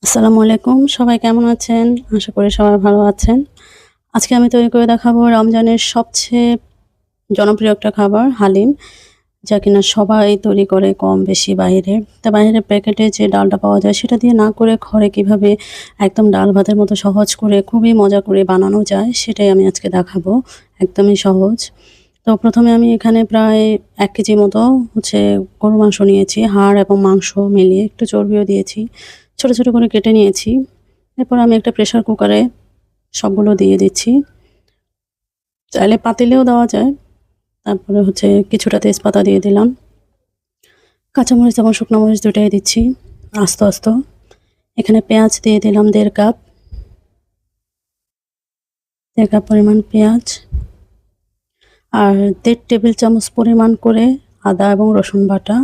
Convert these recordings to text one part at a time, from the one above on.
আসসালামু আলাইকুম। সবাই কেমন আছেন? আশা করি সবাই ভালো আছেন। আজকে আমি তৈরি করে দেখাবো রমজানের সবচেয়ে জনপ্রিয় একটা খাবার হালিম, যা কিনা সবাই তৈরি করে কম বেশি বাইরে। তা বাইরের প্যাকেটে যে ডালটা পাওয়া যায় সেটা দিয়ে না করে ঘরে কিভাবে একদম ডাল ভাতের মতো সহজ করে খুবই মজা করে বানানো যায় সেটাই আমি আজকে দেখাবো। একদমই সহজ। তো ১ম এ আমি এখানে প্রায় ১ কেজি মতো গরুর মাংস নিয়েছি। হাড় এবং মাংস মিলিয়ে একটু চর্বিও দিয়েছি। ছোট, ছোট করে কেটে নিয়েছি। এরপর আমি একটা প্রেশার কুকারে সবগুলো দিয়ে দিচ্ছি। চাইলে পাতিলেও দেওয়া যায়। তারপরে কিছুটা তেজপাতা দিয়ে দিলাম। কাঁচামরিচ এবং শুকনো মরিচ ২ টাই দিচ্ছি আস্ত, আস্ত। এখানে পেঁয়াজ দিয়ে দিলাম ১.৫ কাপ। ১.৫ কাপ পরিমাণ পেঁয়াজ। আর ১.৫ টেবিল চামচ পরিমাণ করে আদা এবং রসুন বাটা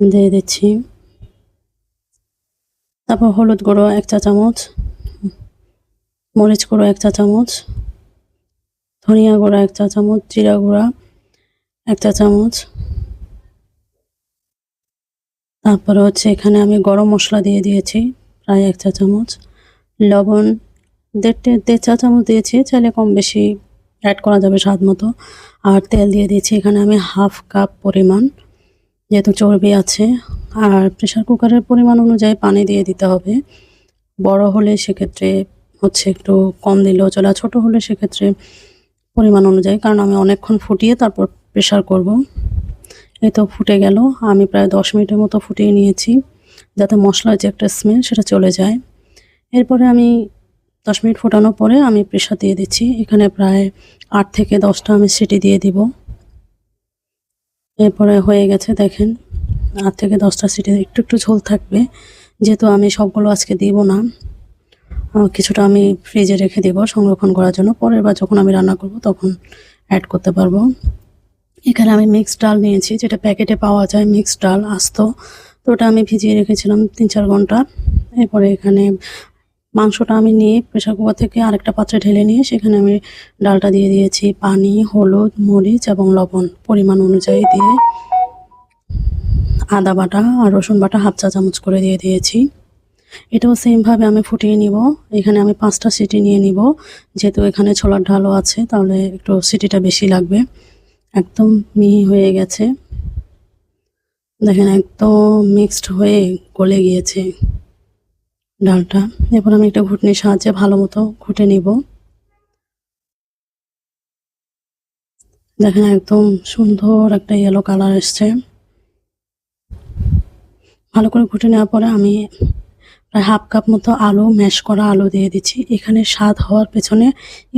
দিয়ে দিচ্ছি। তারপর হলুদ গুঁড়ো ১ চা চামচ, মরিচ গুঁড়ো ১ চা চামচ, ধনিয়া গুঁড়া ১ চা চামচ, জিরা গুঁড়া ১ চা চামচ। তারপরে এখানে আমি গরম মসলা দিয়ে দিয়েছি প্রায় ১ চা চামচ। লবণ ১.৫ চা চামচ দিয়েছি, চাইলে কম বেশি অ্যাড করা যাবে স্বাদ মতো। আর তেল দিয়ে দিয়েছি এখানে আমি 1/2 কাপ পরিমাণ, যেহেতু চর্বি আছে। আর প্রেশার কুকারের পরিমাণ অনুযায়ী পানি দিয়ে দিতে হবে। বড় হলে সেক্ষেত্রে একটু কম দিলেও চলে, আর ছোটো হলে সেক্ষেত্রে পরিমাণ অনুযায়ী, কারণ আমি অনেকক্ষণ ফুটিয়ে তারপর প্রেশার করব। এই তো ফুটে গেল। আমি প্রায় ১০ মিনিটের মতো ফুটিয়ে নিয়েছি, যাতে মশলার যে একটা স্মেল সেটা চলে যায়। এরপরে আমি ১০ মিনিট ফোটানোর পরে আমি প্রেশার দিয়ে দিচ্ছি। এখানে প্রায় ৮ থেকে ১০টা আমি সিটি দিয়ে দিব। এরপরে হয়ে গেছে দেখেন, ৮ থেকে ১০টা সিটি, একটু একটু ঝোল থাকবে। যেহেতু আমি সবগুলো আজকে দিব না, কিছুটা আমি ফ্রিজে রেখে দিব সংরক্ষণ করার জন্য। পরের বার যখন আমি রান্না করব তখন অ্যাড করতে পারবো। এখানে আমি মিক্সড ডাল নিয়েছি, যেটা প্যাকেটে পাওয়া যায় মিক্সড ডাল আস্ত। তো ওটা আমি ভিজিয়ে রেখেছিলাম ৩-৪ ঘন্টা। এরপরে এখানে মাংসটা আমি নিয়ে প্রেশার কুকার থেকে আরেকটা পাত্রে ঢেলে নিয়ে সেখানে আমি ডালটা দিয়ে দিয়েছি। পানি, হলুদ, মরিচ এবং লবণ পরিমাণ অনুযায়ী দিয়ে, আদা বাটা আর রসুন বাটা 1/2 চা চামচ করে দিয়ে দিয়েছি। এটাও সেমভাবে আমি ফুটিয়ে নিব। এখানে আমি 5টা সিটি নিয়ে নিব, যেহেতু এখানে ছোলার ডালও আছে, তাহলে একটু সিটিটা বেশি লাগবে। একদম মিহি হয়ে গেছে, দেখেন একদম মিক্সড হয়ে গলে গিয়েছে ডালটা। এরপর আমি একটা ঘুটনির সাহায্যে ভালো মতো ঘুটে নিব। দেখেন একদম সুন্দর একটা ইয়েলো কালার এসছে। ভালো করে ঘুটে নেওয়ার পরে আমি প্রায় 1/2 কাপ মতো আলু, ম্যাশ করা আলু দিয়ে দিচ্ছি। এখানে স্বাদ হওয়ার পেছনে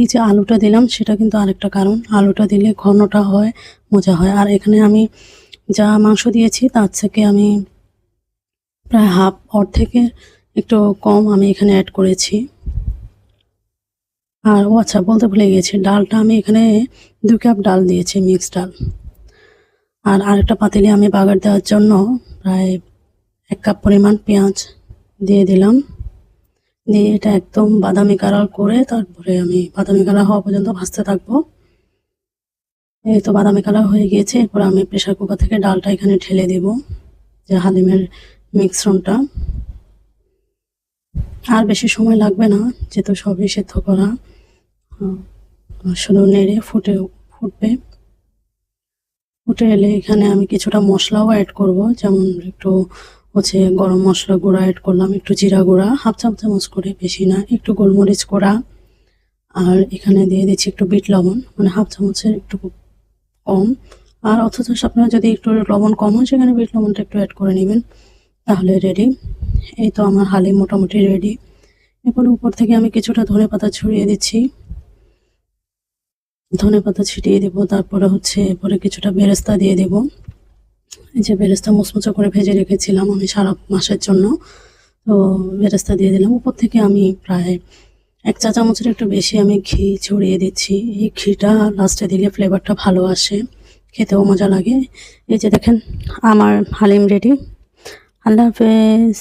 এই যে আলুটা দিলাম সেটা কিন্তু আরেকটা কারণ। আলুটা দিলে ঘনটা হয়, মজা হয়। আর এখানে আমি যা মাংস দিয়েছি তার থেকে আমি প্রায় অর্ধেকের একটু কম আমি এখানে অ্যাড করেছি। আর আচ্ছা, বলতে ভুলে গিয়েছি, ডালটা আমি এখানে ২ কাপ ডাল দিয়েছি, মিক্সড ডাল। আর আরেকটা পাতিলে আমি বাগার দেওয়ার জন্য প্রায় ১ কাপ পরিমাণ পেঁয়াজ দিয়ে দিলাম। দিয়ে এটা একদম বাদামি কালার করে তারপরে আমি বাদামি কালার হওয়া পর্যন্ত ভাজতে থাকবো। এই তো বাদামি কালার হয়ে গিয়েছে। এরপর আমি প্রেশার কুকার থেকে ডালটা এখানে ঢেলে দেব, যে হালিমের মিশ্রণটা। আর বেশি সময় লাগবে না, যেহেতু সবই সেদ্ধ করা। শুধু নেড়ে ফুটবে। ফুটে এলে এখানে আমি কিছুটা মশলাও অ্যাড করব, যেমন একটু গরম মশলা গুঁড়া অ্যাড করলাম, একটু জিরা গুঁড়া 1/2 চা চামচ করে, বেশি না, একটু গোলমরিচ গুঁড়া। আর এখানে দিয়ে দিচ্ছি একটু বিট লবণ, মানে 1/2 চামচের একটু কম। আর আপনারা যদি একটু লবণ কম হয় সেখানে বিট লবণটা একটু অ্যাড করে নেবেন, তাহলে রেডি। এই তো আমার হালিম মোটামুটি রেডি। এরপর উপর থেকে আমি কিছুটা ধনেপাতা ছড়িয়ে দিচ্ছি, ধনেপাতা ছিটিয়ে দেব। তারপরে এরপরে কিছুটা বেরেস্তা দিয়ে দেব। এই যে বেরেস্তা মুচমুচে করে ভেজে রেখেছিলাম আমি সারা মাসের জন্য, তো বেরেস্তা দিয়ে দিলাম। উপর থেকে আমি প্রায় 1 চা চামচের একটু বেশি আমি ঘি ছড়িয়ে দিচ্ছি। এই ঘিটা লাস্টে দিলে ফ্লেভারটা ভালো আসে, খেতেও মজা লাগে। এই যে দেখেন আমার হালিম রেডি। আল্লাহ হাফেজ।